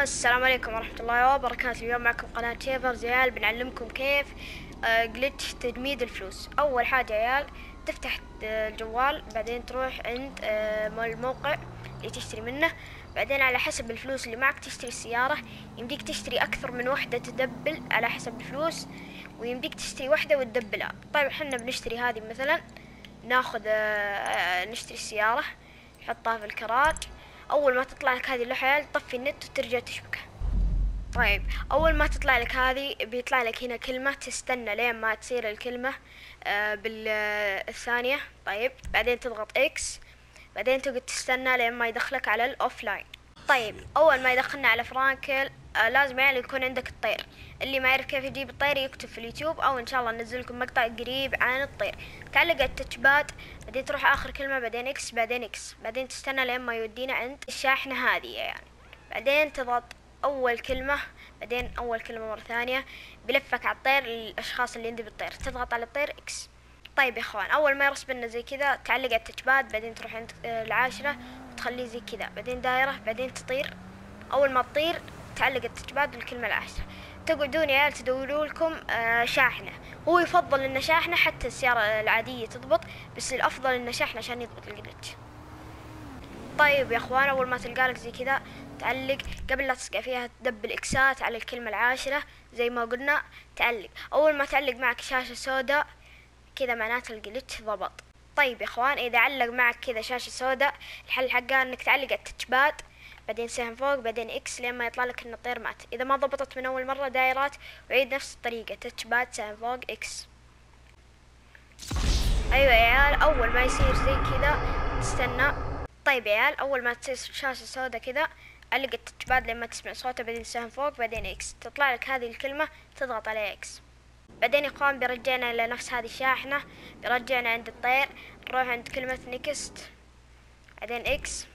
السلام عليكم ورحمة الله وبركاته. اليوم معكم قناة تيفرز عيال، بنعلمكم كيف جلتش تجميد الفلوس. أول حاجة عيال تفتح الجوال، بعدين تروح عند الموقع اللي تشتري منه، بعدين على حسب الفلوس اللي معك تشتري السيارة. يمديك تشتري أكثر من وحدة تدبل على حسب الفلوس، ويمديك تشتري وحدة وتدبلها. طيب حنا بنشتري هذه مثلا، ناخذ نشتري السيارة، نحطها في الكراج. اول ما تطلع لك هذه اللوحة تطفي النت وترجع تشبكه. طيب اول ما تطلع لك هذه بيطلع لك هنا كلمة تستنى لين ما تصير الكلمة بالثانية. طيب بعدين تضغط اكس، بعدين تقعد تستنى لين ما يدخلك على الاوفلاين. طيب اول ما يدخلنا على فرانكل لازم يعني يكون عندك الطير. اللي ما يعرف كيف يجيب الطير يكتب في اليوتيوب، او ان شاء الله ننزل لكم مقطع قريب عن الطير. تعلق التاتشباد، بعدين تروح اخر كلمة، بعدين اكس، بعدين اكس، بعدين تستنى لين ما يودينا عند الشاحنة هذه يعني. بعدين تضغط اول كلمة، بعدين اول كلمة مرة ثانية، بلفك على الطير الاشخاص اللي عندي بالطير، تضغط على الطير اكس. طيب يا اخوان اول ما يرسب لنا زي كذا تعلق على التاتشباد، بعدين تروح عند العاشرة وتخليه زي كذا، بعدين دايرة، بعدين تطير. اول ما تطير تعلق التاتشباد بالكلمة العاشرة. تقعدون يا عيال تدوروا لكم شاحنة. هو يفضل انه شاحنة، حتى السيارة العادية تضبط، بس الافضل انه شاحنة عشان يضبط الجلتش. طيب يا اخوان اول ما تلقالك زي كذا تعلق، قبل لا تسقع فيها تدبل اكسات على الكلمة العاشرة زي ما قلنا. تعلق اول ما تعلق معك شاشة سوداء كذا معناته الجلتش ضبط. طيب يا اخوان اذا علق معك كذا شاشة سوداء، الحل حقها انك تعلق التاتشباد، بعدين سهم فوق، بعدين اكس لين ما يطلع لك ان الطير مات. اذا ما ضبطت من اول مرة دايرات، وعيد نفس الطريقة، تاتشباد سهم فوق اكس. ايوه يا عيال اول ما يصير زي كذا تستنى. طيب يا عيال اول ما تصير شاشة سوداء كذا علق التاتشباد لما تسمع صوته، بعدين سهم فوق، بعدين اكس، تطلع لك هذه الكلمة تضغط عليها اكس. بعدين يا اخوان بيرجعنا الى نفس هذه الشاحنة، بيرجعنا عند الطير، نروح عند كلمة نيكست، بعدين اكس.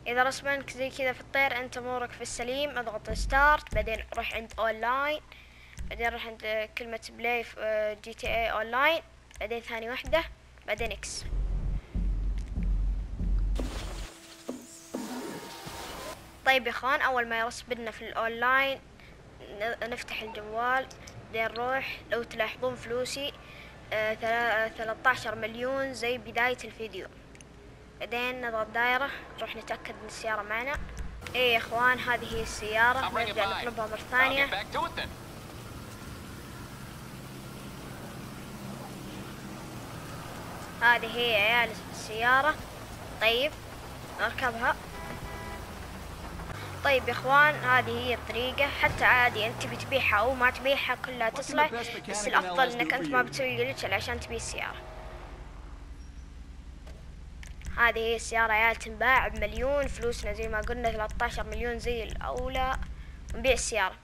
اذا رسمنك زي كذا في الطير انت امورك في السليم، اضغط ستارت، بعدين روح عند اونلاين، بعدين روح عند كلمة بلاي جي تي اي اونلاين، بعدين ثاني وحدة، بعدين اكس. طيب يا اخوان اول ما يرسبنا في الاونلاين نفتح الجوال، بعدين نروح، لو تلاحظون فلوسي 13 مليون زي بداية الفيديو. بعدين نضغط دايرة، نروح نتأكد ان السيارة معنا. ايه يا اخوان هذه هي السيارة، نرجع نطلبها مرة ثانية. هذه هي يا عيال السيارة. طيب نركبها. طيب يا اخوان هذه هي الطريقة، حتى عادي انت تبي تبيعها او ما تبيعها كلها تصلح، بس الافضل انك انت ما بتسوي جلتش عشان تبيع السيارة. هذه هي السيارة يا عيال تنباع بمليون، فلوسنا زي ما قلنا 13 مليون زي الاولى، ونبيع السيارة.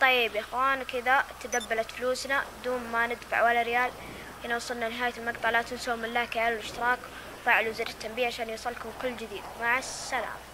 طيب يا اخوان كذا تدبلت فلوسنا بدون ما ندفع ولا ريال. هنا وصلنا لنهاية المقطع، لا تنسوا من لايك يا عيال والاشتراك وفعلوا زر التنبيه عشان يوصلكم كل جديد. مع السلامة.